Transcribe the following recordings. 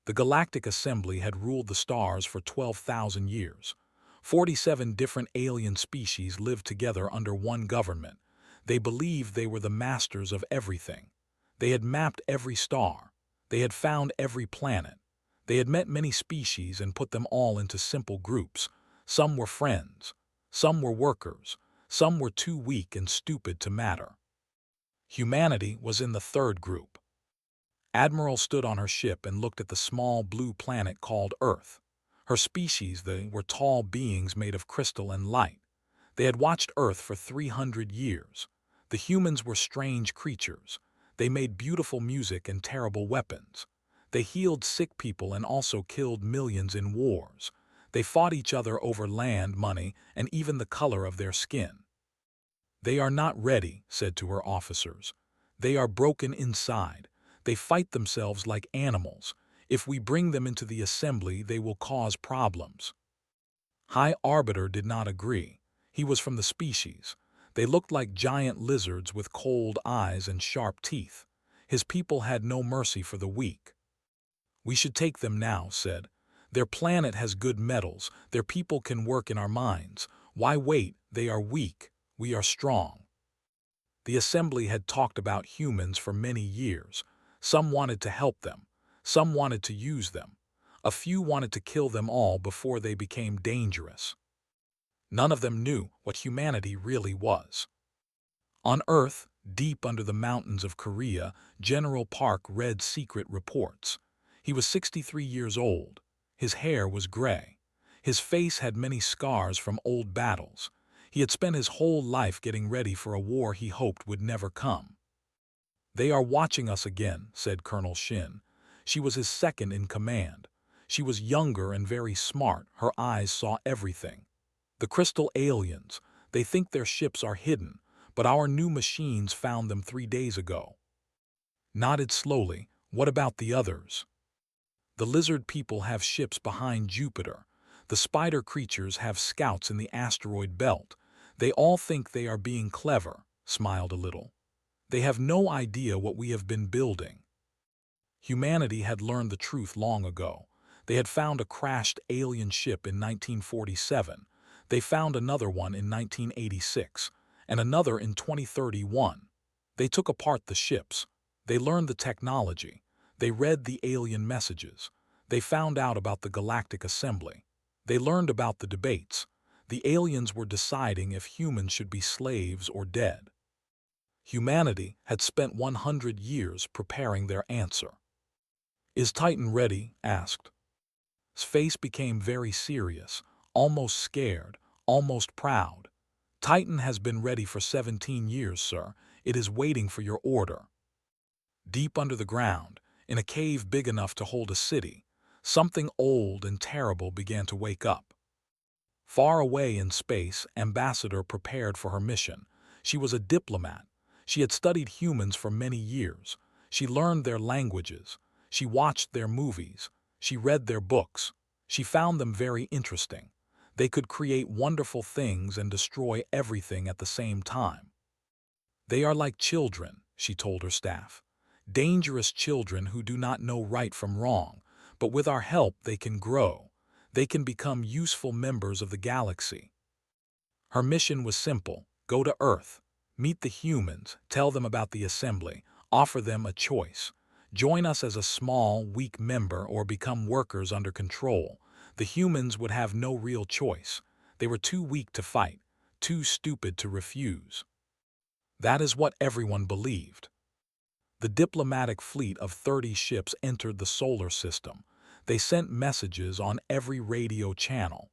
The Galactic Assembly had ruled the stars for 12,000 years. 47 different alien species lived together under one government. They believed they were the masters of everything. They had mapped every star. They had found every planet. They had met many species and put them all into simple groups. Some were friends. Some were workers. Some were too weak and stupid to matter. Humanity was in the third group. Admiral stood on her ship and looked at the small blue planet called Earth. Her species, they were tall beings made of crystal and light. They had watched Earth for 300 years. The humans were strange creatures. They made beautiful music and terrible weapons. They healed sick people and also killed millions in wars. They fought each other over land, money, and even the color of their skin. "They are not ready," said to her officers. "They are broken inside. They fight themselves like animals. If we bring them into the assembly, they will cause problems." High Arbiter did not agree. He was from the species. They looked like giant lizards with cold eyes and sharp teeth. His people had no mercy for the weak. "We should take them now," said. "Their planet has good metals. Their people can work in our mines. Why wait? They are weak. We are strong." The assembly had talked about humans for many years. Some wanted to help them. Some wanted to use them. A few wanted to kill them all before they became dangerous. None of them knew what humanity really was. On Earth, deep under the mountains of Korea, General Park read secret reports. He was 63 years old. His hair was gray. His face had many scars from old battles. He had spent his whole life getting ready for a war he hoped would never come. "They are watching us again," said Colonel Shin. She was his second in command. She was younger and very smart. Her eyes saw everything. "The crystal aliens, they think their ships are hidden, but our new machines found them 3 days ago." Nodded slowly. "What about the others?" "The lizard people have ships behind Jupiter. The spider creatures have scouts in the asteroid belt. They all think they are being clever," smiled a little. "They have no idea what we have been building." Humanity had learned the truth long ago. They had found a crashed alien ship in 1947. They found another one in 1986, and another in 2031. They took apart the ships. They learned the technology. They read the alien messages. They found out about the Galactic Assembly. They learned about the debates. The aliens were deciding if humans should be slaves or dead. Humanity had spent 100 years preparing their answer. "Is Titan ready?" asked. His face became very serious, almost scared, almost proud. "Titan has been ready for 17 years, sir. It is waiting for your order." Deep under the ground, in a cave big enough to hold a city, something old and terrible began to wake up. Far away in space, Ambassador prepared for her mission. She was a diplomat. She had studied humans for many years. She learned their languages. She watched their movies. She read their books. She found them very interesting. They could create wonderful things and destroy everything at the same time. "They are like children," she told her staff. "Dangerous children who do not know right from wrong, but with our help they can grow. They can become useful members of the galaxy." Her mission was simple: go to Earth, meet the humans, tell them about the assembly, offer them a choice. Join us as a small, weak member or become workers under control. The humans would have no real choice. They were too weak to fight, too stupid to refuse. That is what everyone believed. The diplomatic fleet of 30 ships entered the solar system. They sent messages on every radio channel.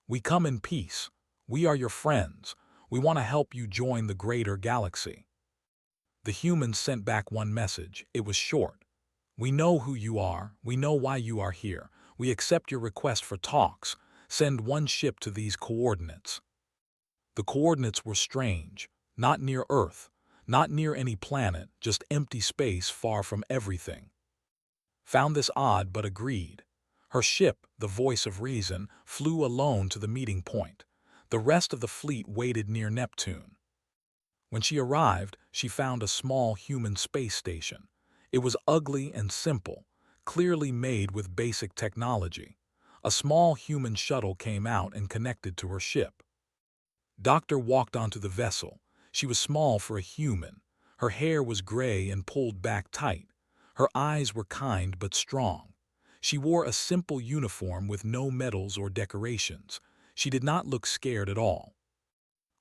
"We come in peace. We are your friends. We want to help you join the greater galaxy." The humans sent back one message. It was short. "We know who you are. We know why you are here. We accept your request for talks. Send one ship to these coordinates." The coordinates were strange. Not near Earth. Not near any planet, just empty space far from everything. Found this odd but agreed. Her ship, the Voice of Reason, flew alone to the meeting point. The rest of the fleet waited near Neptune. When she arrived, she found a small human space station. It was ugly and simple. clearly made with basic technology. A small human shuttle came out and connected to her ship. Doctor walked onto the vessel. She was small for a human. Her hair was gray and pulled back tight. Her eyes were kind but strong. She wore a simple uniform with no medals or decorations. She did not look scared at all.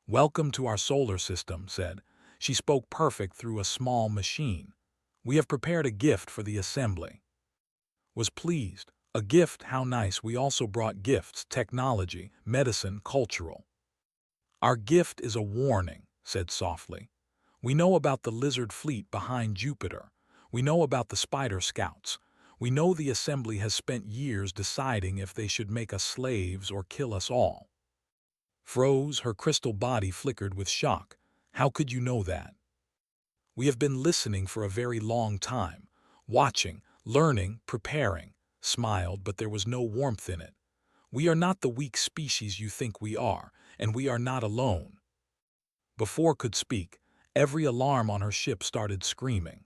"Welcome to our solar system," said. She spoke perfect through a small machine. "We have prepared a gift for the assembly." Was pleased. A gift, how nice. We also brought gifts, technology, medicine, cultural. "Our gift is a warning," said softly. "We know about the lizard fleet behind Jupiter. We know about the spider scouts. We know the assembly has spent years deciding if they should make us slaves or kill us all." Froze, her crystal body flickered with shock. "How could you know that?" "We have been listening for a very long time, watching, learning, preparing," smiled, but there was no warmth in it. "We are not the weak species you think we are, and we are not alone." Before could speak, every alarm on her ship started screaming.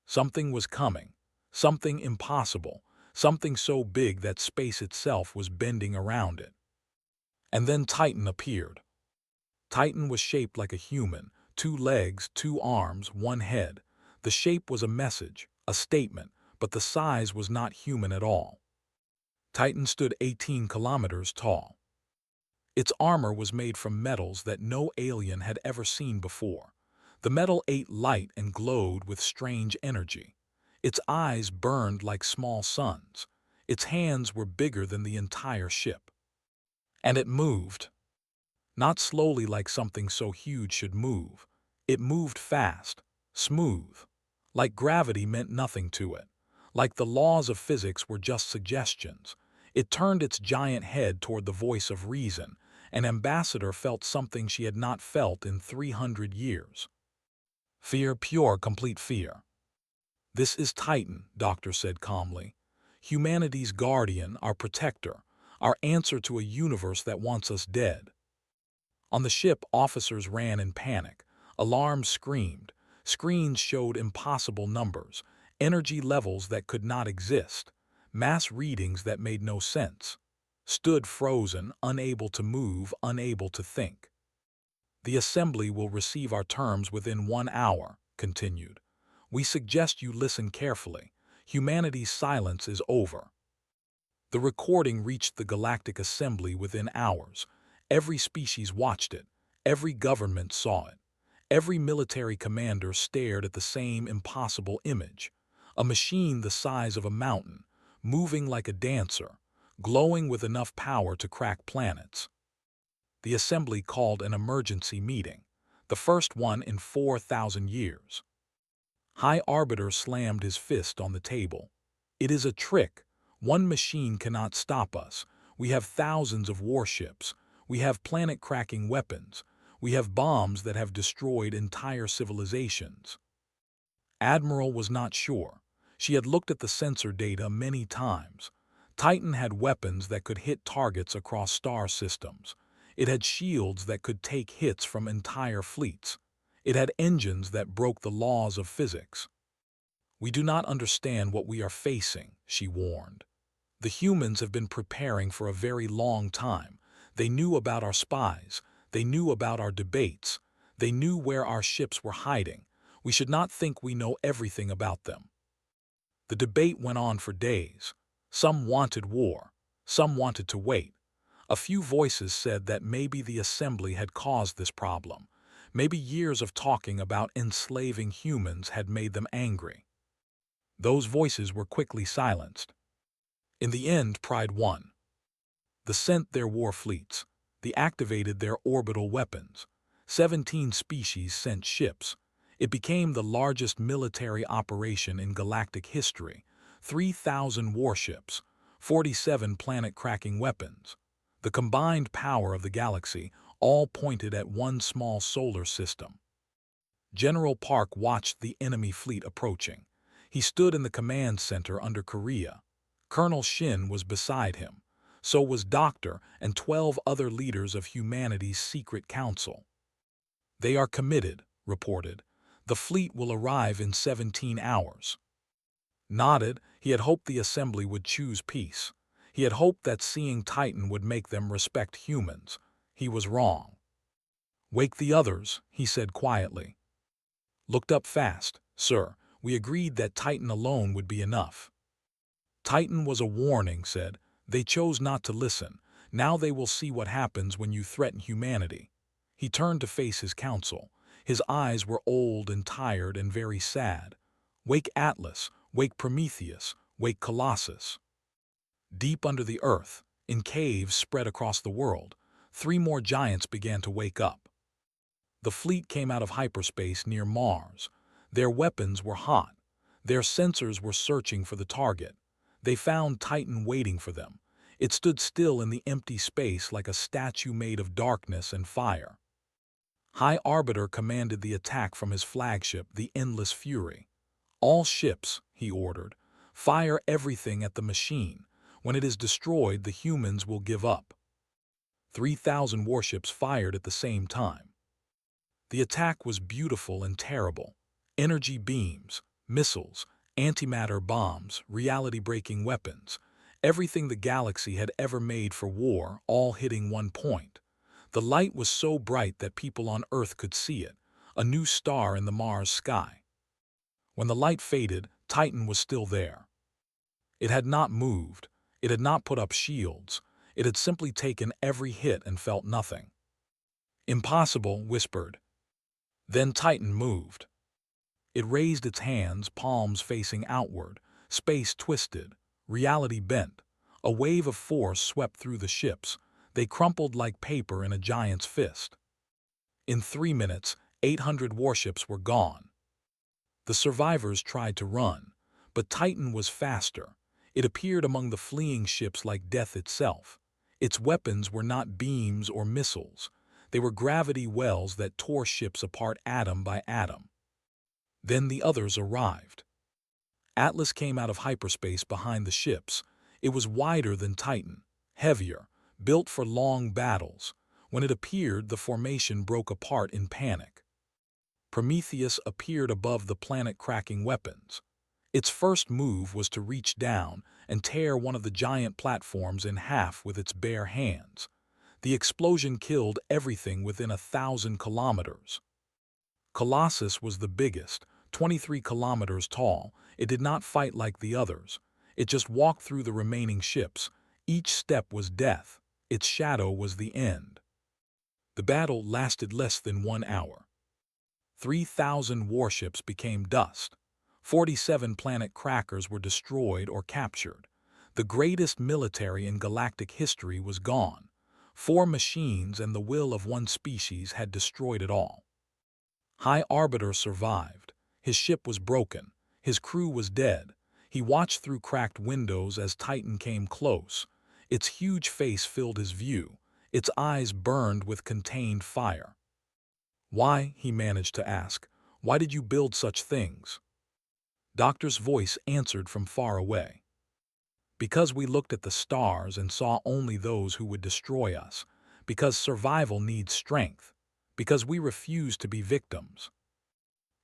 Something was coming, something impossible, something so big that space itself was bending around it. And then Titan appeared. Titan was shaped like a human, 2 legs, 2 arms, 1 head. The shape was a message, a statement, but the size was not human at all. Titan stood 18 kilometers tall. Its armor was made from metals that no alien had ever seen before. The metal ate light and glowed with strange energy. Its eyes burned like small suns. Its hands were bigger than the entire ship. And it moved. Not slowly like something so huge should move. It moved fast, smooth. Like gravity meant nothing to it. Like the laws of physics were just suggestions. It turned its giant head toward the voice of reason. An ambassador felt something she had not felt in 300 years. Fear, pure, complete fear. "This is Titan," Doctor said calmly. "Humanity's guardian, our protector, our answer to a universe that wants us dead." On the ship, officers ran in panic. Alarms screamed. Screens showed impossible numbers, energy levels that could not exist, mass readings that made no sense. Stood frozen, unable to move, unable to think. "The assembly will receive our terms within 1 hour," continued. "We suggest you listen carefully. Humanity's silence is over." The recording reached the Galactic Assembly within hours. Every species watched it. Every government saw it. Every military commander stared at the same impossible image. A machine the size of a mountain, moving like a dancer, glowing with enough power to crack planets. The assembly called an emergency meeting, the first one in 4,000 years. High Arbiter slammed his fist on the table. "It is a trick. One machine cannot stop us. We have thousands of warships. We have planet-cracking weapons. We have bombs that have destroyed entire civilizations." Admiral was not sure. She had looked at the sensor data many times. Titan had weapons that could hit targets across star systems. It had shields that could take hits from entire fleets. It had engines that broke the laws of physics. "We do not understand what we are facing," she warned. "The humans have been preparing for a very long time. They knew about our spies. They knew about our debates. They knew where our ships were hiding. We should not think we know everything about them." The debate went on for days. Some wanted war. Some wanted to wait. A few voices said that maybe the assembly had caused this problem. Maybe years of talking about enslaving humans had made them angry. Those voices were quickly silenced. In the end, pride won. They sent their war fleets. They activated their orbital weapons. 17 species sent ships. It became the largest military operation in galactic history. 3,000 warships, 47 planet-cracking weapons. The combined power of the galaxy, all pointed at one small solar system. General Park watched the enemy fleet approaching. He stood in the command center under Korea. Colonel Shin was beside him. So was Doctor and 12 other leaders of humanity's secret council. "They are committed," reported. "The fleet will arrive in 17 hours." Nodded, He had hoped the assembly would choose peace. He had hoped that seeing Titan would make them respect humans. He was wrong. "Wake the others," he said quietly. "Looked up fast, sir. We agreed that Titan alone would be enough." Titan was a warning, said. They chose not to listen. Now they will see what happens when you threaten humanity. He turned to face his council. His eyes were old and tired and very sad. "Wake Atlas, wake Prometheus, wake Colossus." Deep under the earth, in caves spread across the world, 3 more giants began to wake up. The fleet came out of hyperspace near Mars. Their weapons were hot. Their sensors were searching for the target. They found Titan waiting for them. It stood still in the empty space like a statue made of darkness and fire. High Arbiter commanded the attack from his flagship, the Endless Fury. "All ships," he ordered, "fire everything at the machine. When it is destroyed, the humans will give up." 3,000 warships fired at the same time. The attack was beautiful and terrible. Energy beams, missiles, antimatter bombs, reality-breaking weapons, everything the galaxy had ever made for war, all hitting one point. The light was so bright that people on Earth could see it, a new star in the Mars sky. When the light faded, Titan was still there. It had not moved. It had not put up shields. It had simply taken every hit and felt nothing. "Impossible," whispered. Then Titan moved. It raised its hands, palms facing outward. Space twisted. Reality bent. A wave of force swept through the ships. They crumpled like paper in a giant's fist. In 3 minutes, 800 warships were gone. The survivors tried to run, but Titan was faster. It appeared among the fleeing ships like death itself. Its weapons were not beams or missiles. They were gravity wells that tore ships apart atom by atom. Then the others arrived. Atlas came out of hyperspace behind the ships. It was wider than Titan, heavier, built for long battles. When it appeared, the formation broke apart in panic. Prometheus appeared above the planet-cracking weapons. Its first move was to reach down and tear one of the giant platforms in half with its bare hands. The explosion killed everything within 1,000 kilometers. Colossus was the biggest, 23 kilometers tall. It did not fight like the others. It just walked through the remaining ships. Each step was death. Its shadow was the end. The battle lasted less than 1 hour. 3,000 warships became dust. 47 planet crackers were destroyed or captured. The greatest military in galactic history was gone. 4 machines and the will of one species had destroyed it all. High Arbiter survived. His ship was broken. His crew was dead. He watched through cracked windows as Titan came close. Its huge face filled his view. Its eyes burned with contained fire. "Why?" he managed to ask. "Why did you build such things?" Doctor's voice answered from far away. "Because we looked at the stars and saw only those who would destroy us. Because survival needs strength. Because we refuse to be victims."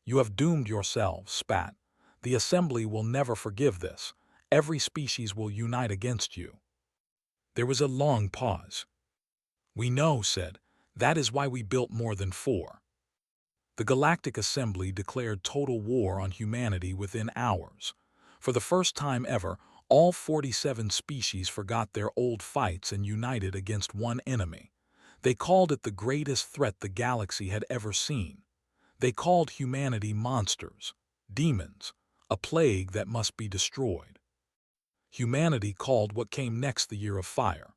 "You have doomed yourselves," spat. "The Assembly will never forgive this. Every species will unite against you." There was a long pause. "We know," said. "That is why we built more than 4. The Galactic Assembly declared total war on humanity within hours. For the first time ever, all 47 species forgot their old fights and united against one enemy. They called it the greatest threat the galaxy had ever seen. They called humanity monsters, demons, a plague that must be destroyed. Humanity called what came next the Year of Fire.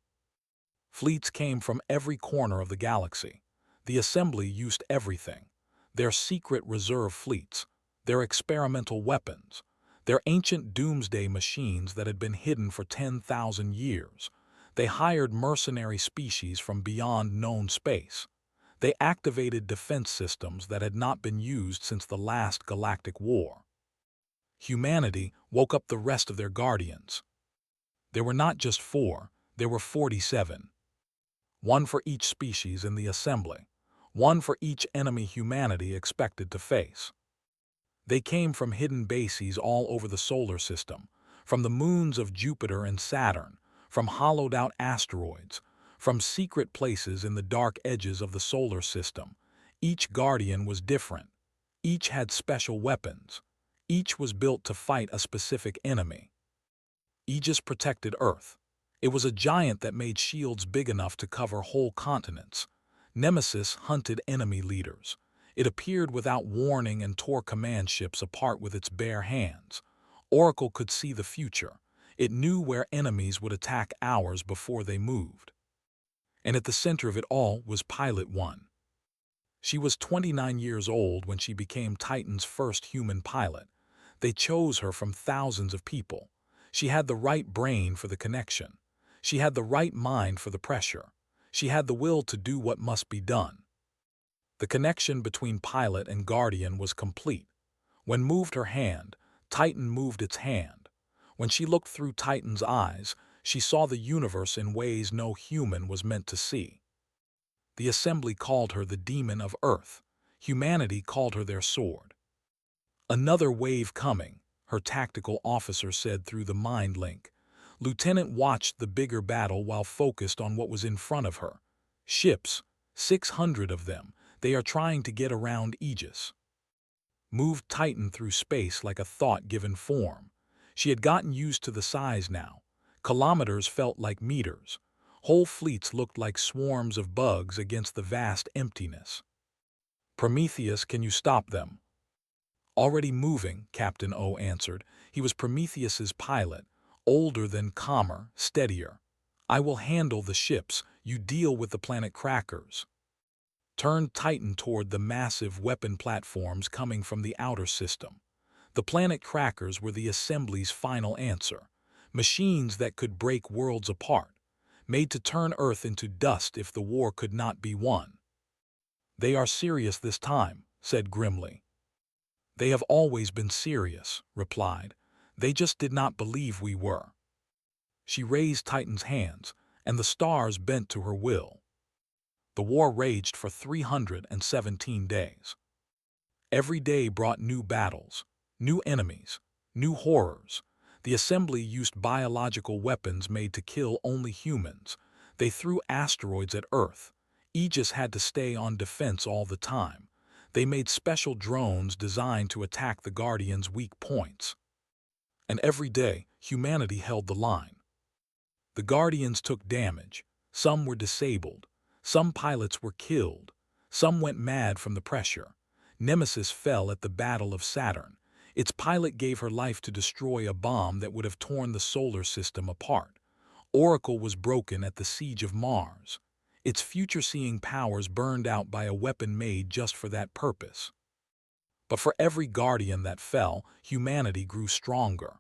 Fleets came from every corner of the galaxy. The Assembly used everything. Their secret reserve fleets, their experimental weapons, their ancient doomsday machines that had been hidden for 10,000 years. They hired mercenary species from beyond known space. They activated defense systems that had not been used since the last galactic war. Humanity woke up the rest of their guardians. There were not just 4, there were 47. 1 for each species in the Assembly. 1 for each enemy humanity expected to face. They came from hidden bases all over the solar system, from the moons of Jupiter and Saturn, from hollowed-out asteroids, from secret places in the dark edges of the solar system. Each guardian was different. Each had special weapons. Each was built to fight a specific enemy. Aegis protected Earth. It was a giant that made shields big enough to cover whole continents. Nemesis hunted enemy leaders. It appeared without warning and tore command ships apart with its bare hands. Oracle could see the future. It knew where enemies would attack hours before they moved. And at the center of it all was Pilot One. She was 29 years old when she became Titan's first human pilot. They chose her from thousands of people. She had the right brain for the connection. She had the right mind for the pressure. She had the will to do what must be done. The connection between pilot and guardian was complete. When moved her hand, Titan moved its hand. When she looked through Titan's eyes, she saw the universe in ways no human was meant to see. The assembly called her the demon of Earth. Humanity called her their sword. Another wave coming, her tactical officer said through the mind link. Lieutenant watched the bigger battle while focused on what was in front of her. Ships, 600 of them, they are trying to get around Aegis. Moved Titan through space like a thought given form. She had gotten used to the size now. Kilometers felt like meters. Whole fleets looked like swarms of bugs against the vast emptiness. Prometheus, can you stop them? Already moving, Captain O answered. He was Prometheus's pilot, older than calmer, steadier. I will handle the ships, you deal with the planet crackers. Turned Titan toward the massive weapon platforms coming from the outer system. The planet crackers were the assembly's final answer. Machines that could break worlds apart, made to turn Earth into dust if the war could not be won. They are serious this time, said grimly. They have always been serious, replied. They just did not believe we were. She raised Titan's hands, and the stars bent to her will. The war raged for 317 days. Every day brought new battles, new enemies, new horrors. The assembly used biological weapons made to kill only humans. They threw asteroids at Earth. Aegis had to stay on defense all the time. They made special drones designed to attack the Guardians' weak points. And every day, humanity held the line. The Guardians took damage. Some were disabled. Some pilots were killed. Some went mad from the pressure. Nemesis fell at the Battle of Saturn. Its pilot gave her life to destroy a bomb that would have torn the solar system apart. Oracle was broken at the Siege of Mars. Its future-seeing powers burned out by a weapon made just for that purpose. But for every Guardian that fell, humanity grew stronger.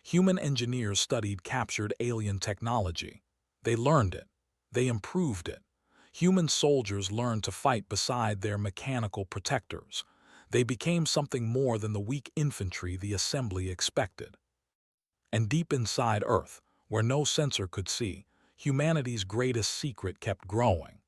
Human engineers studied captured alien technology. They learned it. They improved it. Human soldiers learned to fight beside their mechanical protectors. They became something more than the weak infantry the assembly expected. And deep inside Earth, where no sensor could see, humanity's greatest secret kept growing.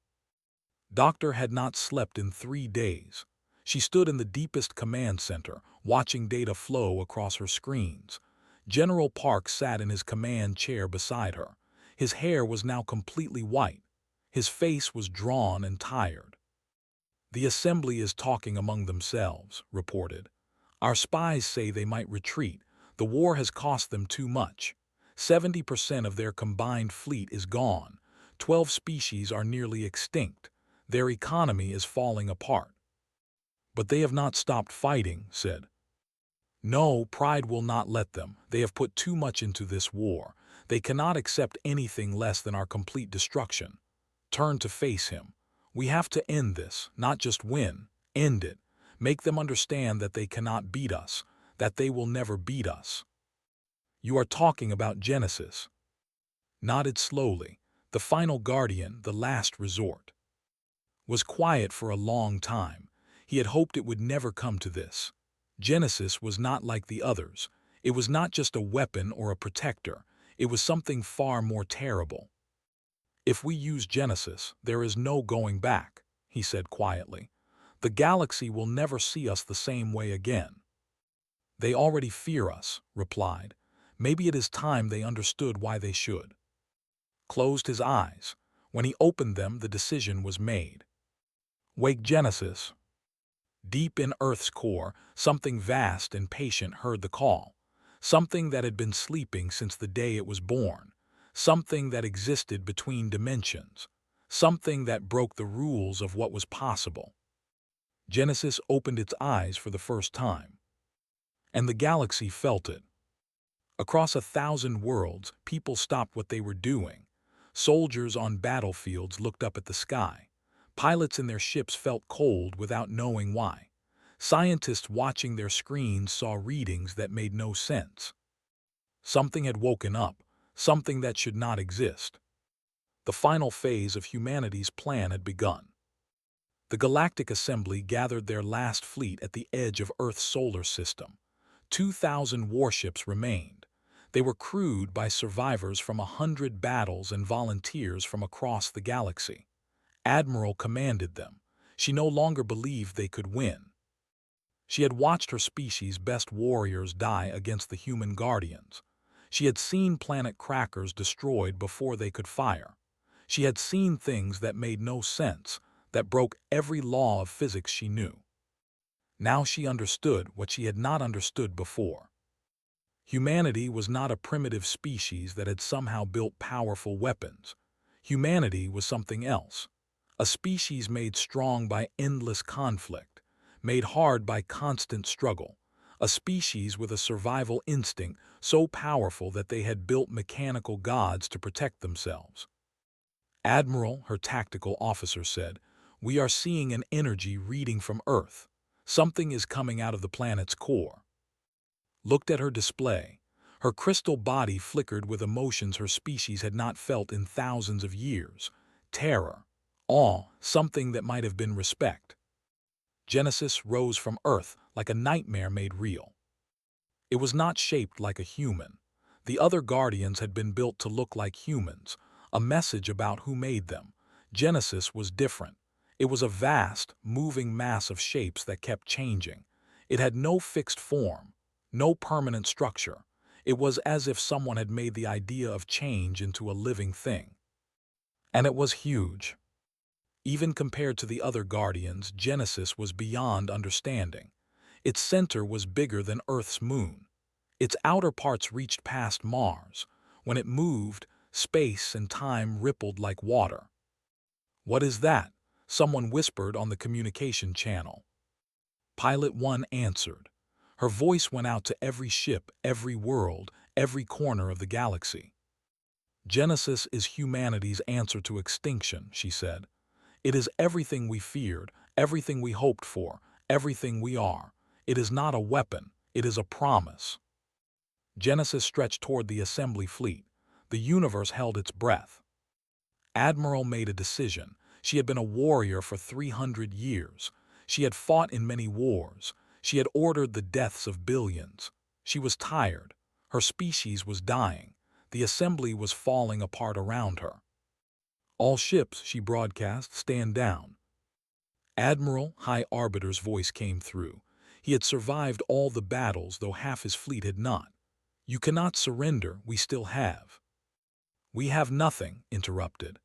Doctor had not slept in 3 days. She stood in the deepest command center, watching data flow across her screens. General Park sat in his command chair beside her. His hair was now completely white. His face was drawn and tired. The assembly is talking among themselves, reported. Our spies say they might retreat. The war has cost them too much. 70% of their combined fleet is gone. 12 species are nearly extinct. Their economy is falling apart. But they have not stopped fighting, said. No, pride will not let them. They have put too much into this war. They cannot accept anything less than our complete destruction. Turn to face him. We have to end this, not just win, end it. Make them understand that they cannot beat us, that they will never beat us. You are talking about Genesis. Nodded slowly. The final guardian, the last resort. Was quiet for a long time. He had hoped it would never come to this. Genesis was not like the others. It was not just a weapon or a protector. It was something far more terrible. If we use Genesis, there is no going back, he said quietly. The galaxy will never see us the same way again. They already fear us, replied. Maybe it is time they understood why they should. Closed his eyes. When he opened them, the decision was made. Wake Genesis. Deep in Earth's core, something vast and patient heard the call. Something that had been sleeping since the day it was born. Something that existed between dimensions. Something that broke the rules of what was possible. Genesis opened its eyes for the first time. And the galaxy felt it. Across 1,000 worlds, people stopped what they were doing. Soldiers on battlefields looked up at the sky. Pilots in their ships felt cold without knowing why. Scientists watching their screens saw readings that made no sense. Something had woken up, something that should not exist. The final phase of humanity's plan had begun. The Galactic Assembly gathered their last fleet at the edge of Earth's solar system. 2,000 warships remained. They were crewed by survivors from 100 battles and volunteers from across the galaxy. Admiral commanded them. She no longer believed they could win. She had watched her species' best warriors die against the human guardians. She had seen planet crackers destroyed before they could fire. She had seen things that made no sense, that broke every law of physics she knew. Now she understood what she had not understood before. Humanity was not a primitive species that had somehow built powerful weapons. Humanity was something else. A species made strong by endless conflict, made hard by constant struggle. A species with a survival instinct so powerful that they had built mechanical gods to protect themselves. Admiral, her tactical officer, said, "We are seeing an energy reading from Earth. Something is coming out of the planet's core." Looked at her display. Her crystal body flickered with emotions her species had not felt in thousands of years. Terror, awe, something that might have been respect. Genesis rose from Earth like a nightmare made real. It was not shaped like a human. The other guardians had been built to look like humans, a message about who made them. Genesis was different. It was a vast, moving mass of shapes that kept changing. It had no fixed form, no permanent structure. It was as if someone had made the idea of change into a living thing. And it was huge. Even compared to the other guardians, Genesis was beyond understanding. Its center was bigger than Earth's moon. Its outer parts reached past Mars. When it moved, space and time rippled like water. "What is that?" someone whispered on the communication channel. Pilot 1 answered. Her voice went out to every ship, every world, every corner of the galaxy. "Genesis is humanity's answer to extinction," she said. "It is everything we feared, everything we hoped for, everything we are. It is not a weapon, it is a promise." Genesis stretched toward the assembly fleet. The universe held its breath. Admiral made a decision. She had been a warrior for 300 years. She had fought in many wars. She had ordered the deaths of billions. She was tired. Her species was dying. The assembly was falling apart around her. "All ships," she broadcast, "stand down." Admiral High Arbiter's voice came through. He had survived all the battles, though half his fleet had not. "You cannot surrender, we still have." "We have nothing," interrupted.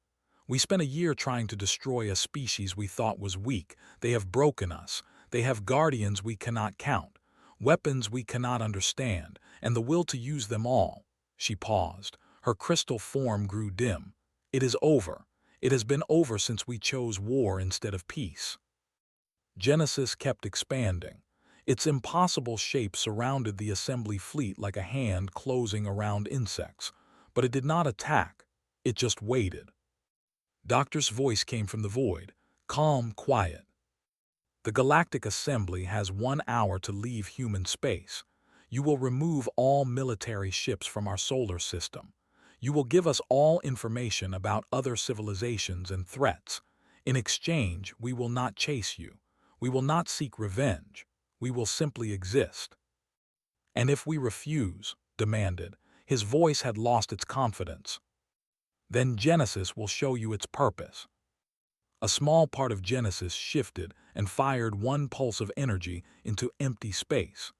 "We spent a year trying to destroy a species we thought was weak. They have broken us. They have guardians we cannot count, weapons we cannot understand, and the will to use them all." She paused. Her crystal form grew dim. "It is over. It has been over since we chose war instead of peace." Genesis kept expanding. Its impossible shape surrounded the assembly fleet like a hand closing around insects. But it did not attack. It just waited. Doctor's voice came from the void, calm, quiet. "The Galactic Assembly has 1 hour to leave human space. You will remove all military ships from our solar system. You will give us all information about other civilizations and threats. In exchange, we will not chase you. We will not seek revenge. We will simply exist." "And if we refuse," demanded, his voice had lost its confidence, "then Genesis will show you its purpose." A small part of Genesis shifted and fired one pulse of energy into empty space.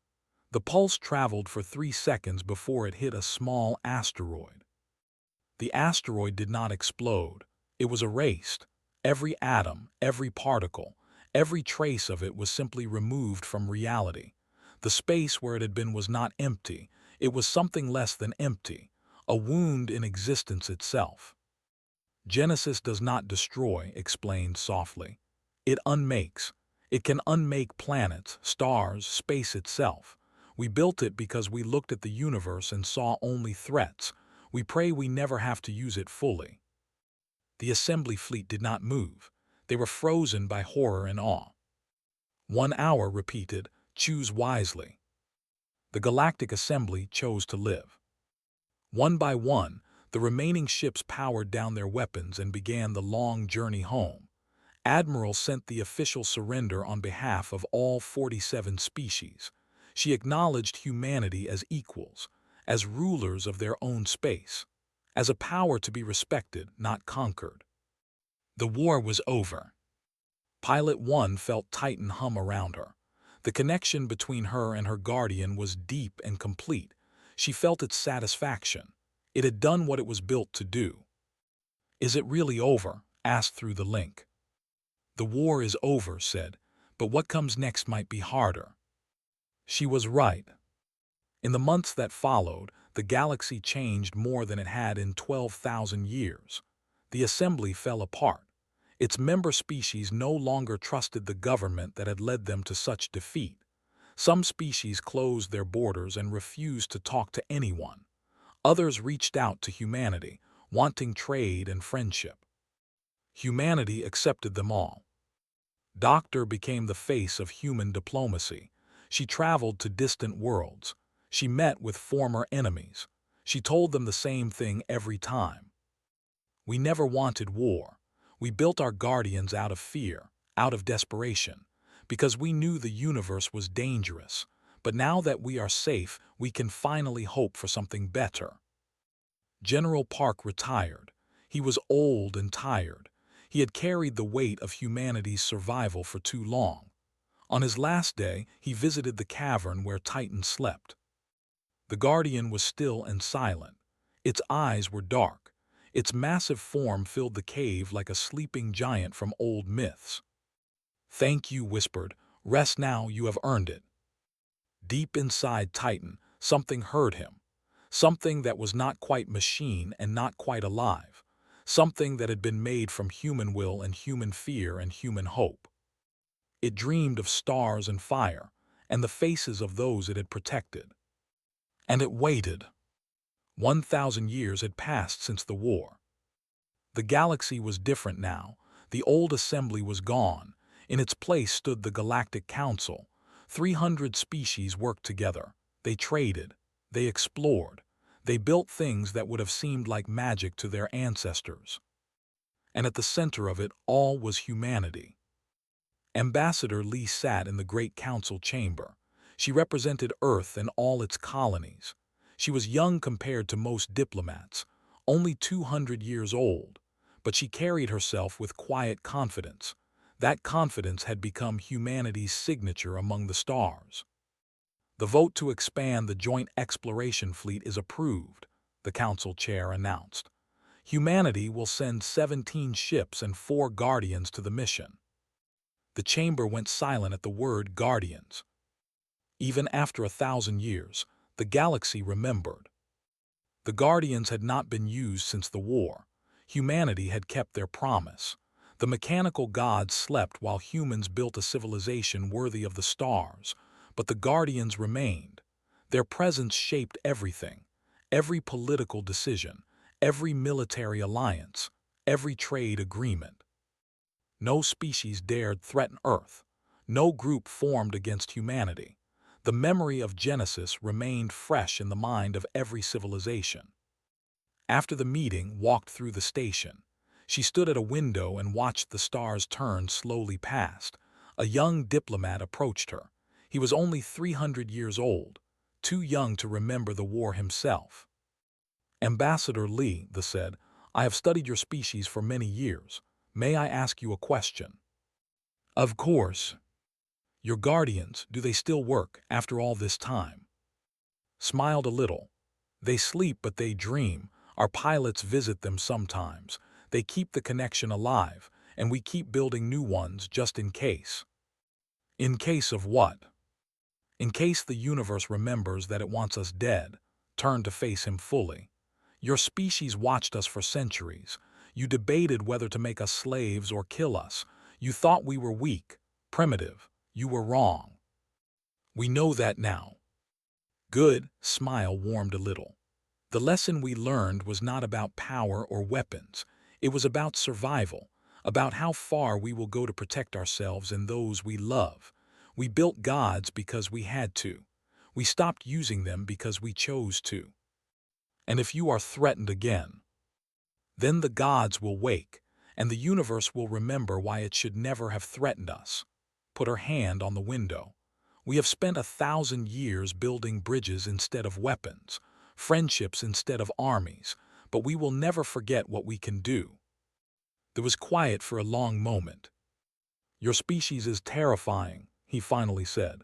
The pulse traveled for 3 seconds before it hit a small asteroid. The asteroid did not explode. It was erased. Every atom, every particle, every trace of it was simply removed from reality. The space where it had been was not empty. It was something less than empty, a wound in existence itself. Genesis does not destroy, explained softly. It unmakes. It can unmake planets, stars, space itself. We built it because we looked at the universe and saw only threats. We pray we never have to use it fully. The assembly fleet did not move. They were frozen by horror and awe. 1 hour repeated, choose wisely. The Galactic Assembly chose to live. One by one, the remaining ships powered down their weapons and began the long journey home. Admiral sent the official surrender on behalf of all 47 species. She acknowledged humanity as equals, as rulers of their own space, as a power to be respected, not conquered. The war was over. Pilot 1 felt Titan hum around her. The connection between her and her guardian was deep and complete. She felt its satisfaction. It had done what it was built to do. Is it really over? Asked through the link. The war is over, said, but what comes next might be harder. She was right. In the months that followed, the galaxy changed more than it had in 12,000 years. The assembly fell apart. Its member species no longer trusted the government that had led them to such defeat. Some species closed their borders and refused to talk to anyone. Others reached out to humanity, wanting trade and friendship. Humanity accepted them all. Doctor became the face of human diplomacy. She traveled to distant worlds. She met with former enemies. She told them the same thing every time. We never wanted war. We built our guardians out of fear, out of desperation, because we knew the universe was dangerous. But now that we are safe, we can finally hope for something better. General Park retired. He was old and tired. He had carried the weight of humanity's survival for too long. On his last day, he visited the cavern where Titan slept. The guardian was still and silent. Its eyes were dark. Its massive form filled the cave like a sleeping giant from old myths. Thank you, whispered. Rest now, you have earned it. Deep inside Titan, something heard him. Something that was not quite machine and not quite alive. Something that had been made from human will and human fear and human hope. It dreamed of stars and fire, and the faces of those it had protected. And it waited. 1,000 years had passed since the war. The galaxy was different now. The old assembly was gone. In its place stood the Galactic Council. 300 species worked together. They traded. They explored. They built things that would have seemed like magic to their ancestors. And at the center of it all was humanity. Ambassador Lee sat in the Great Council chamber. She represented Earth and all its colonies. She was young compared to most diplomats, only 200 years old, but she carried herself with quiet confidence. That confidence had become humanity's signature among the stars. The vote to expand the Joint Exploration Fleet is approved, the Council Chair announced. Humanity will send 17 ships and 4 Guardians to the mission. The chamber went silent at the word Guardians. Even after 1,000 years, the galaxy remembered. The Guardians had not been used since the war. Humanity had kept their promise. The mechanical gods slept while humans built a civilization worthy of the stars, but the Guardians remained. Their presence shaped everything, every political decision, every military alliance, every trade agreement. No species dared threaten Earth. No group formed against humanity. The memory of Genesis remained fresh in the mind of every civilization. After the meeting walked through the station. She stood at a window and watched the stars turn slowly past. A young diplomat approached her. He was only 300 years old, too young to remember the war himself. Ambassador Lee, they said, I have studied your species for many years. May I ask you a question? Of course. Your guardians, do they still work after all this time? smiled a little. They sleep, but they dream. Our pilots visit them sometimes. They keep the connection alive, and we keep building new ones just in case. In case of what? In case the universe remembers that it wants us dead, turn to face him fully. Your species watched us for centuries. You debated whether to make us slaves or kill us. You thought we were weak, primitive. You were wrong. We know that now. Good, smile warmed a little. The lesson we learned was not about power or weapons. It was about survival, about how far we will go to protect ourselves and those we love. We built gods because we had to. We stopped using them because we chose to. And if you are threatened again, then the gods will wake, and the universe will remember why it should never have threatened us. Put her hand on the window. We have spent 1,000 years building bridges instead of weapons, friendships instead of armies, but we will never forget what we can do. There was quiet for a long moment. Your species is terrifying, he finally said.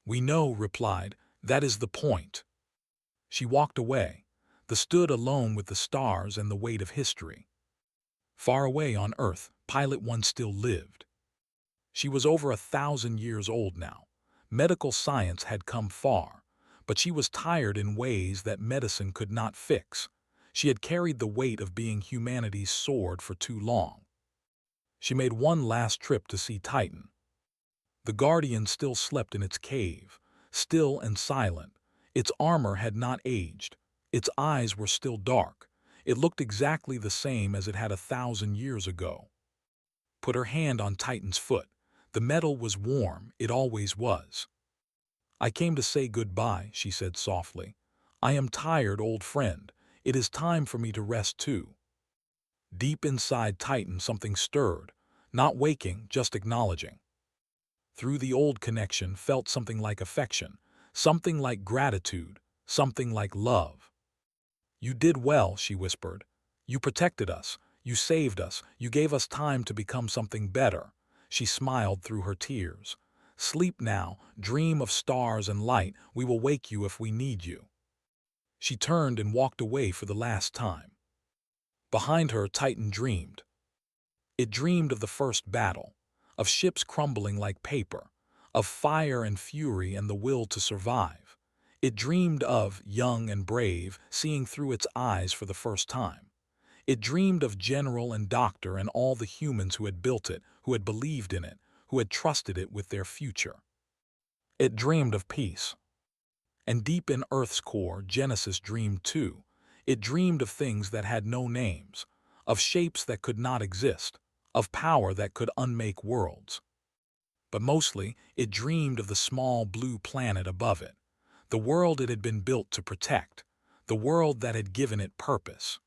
We know, replied, that is the point. She walked away, stood alone with the stars and the weight of history. Far away on Earth, Pilot One still lived. She was over 1,000 years old now. Medical science had come far, but she was tired in ways that medicine could not fix. She had carried the weight of being humanity's sword for too long. She made one last trip to see Titan. The Guardian still slept in its cave, still and silent. Its armor had not aged. Its eyes were still dark. It looked exactly the same as it had 1,000 years ago. Put her hand on Titan's foot. The metal was warm, it always was. I came to say goodbye, she said softly. I am tired, old friend. It is time for me to rest too. Deep inside Titan something stirred, not waking, just acknowledging. Through the old connection felt something like affection, something like gratitude, something like love. You did well, she whispered. You protected us, you saved us, you gave us time to become something better. She smiled through her tears. Sleep now, dream of stars and light, we will wake you if we need you. She turned and walked away for the last time. Behind her, Titan dreamed. It dreamed of the first battle, of ships crumbling like paper, of fire and fury and the will to survive. It dreamed of, young and brave, seeing through its eyes for the first time. It dreamed of general and doctor and all the humans who had built it, who had believed in it, who had trusted it with their future. It dreamed of peace. And deep in Earth's core, Genesis dreamed too. It dreamed of things that had no names, of shapes that could not exist, of power that could unmake worlds. But mostly, it dreamed of the small blue planet above it, the world it had been built to protect, the world that had given it purpose.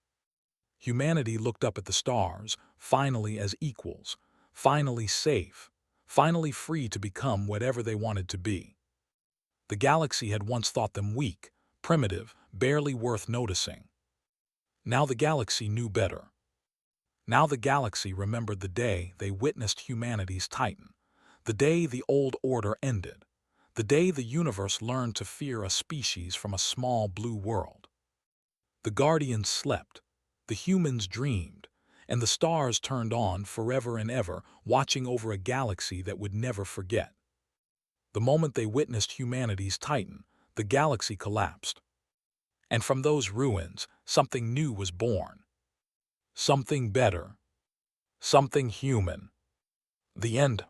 Humanity looked up at the stars, finally as equals, finally safe, finally free to become whatever they wanted to be. The galaxy had once thought them weak, primitive, barely worth noticing. Now the galaxy knew better. Now the galaxy remembered the day they witnessed humanity's Titan, the day the old order ended, the day the universe learned to fear a species from a small blue world. The Guardians slept, the humans dreamed, and the stars turned on forever and ever, watching over a galaxy that would never forget. The moment they witnessed humanity's Titan, the galaxy collapsed. And from those ruins, something new was born. Something better. Something human. The end.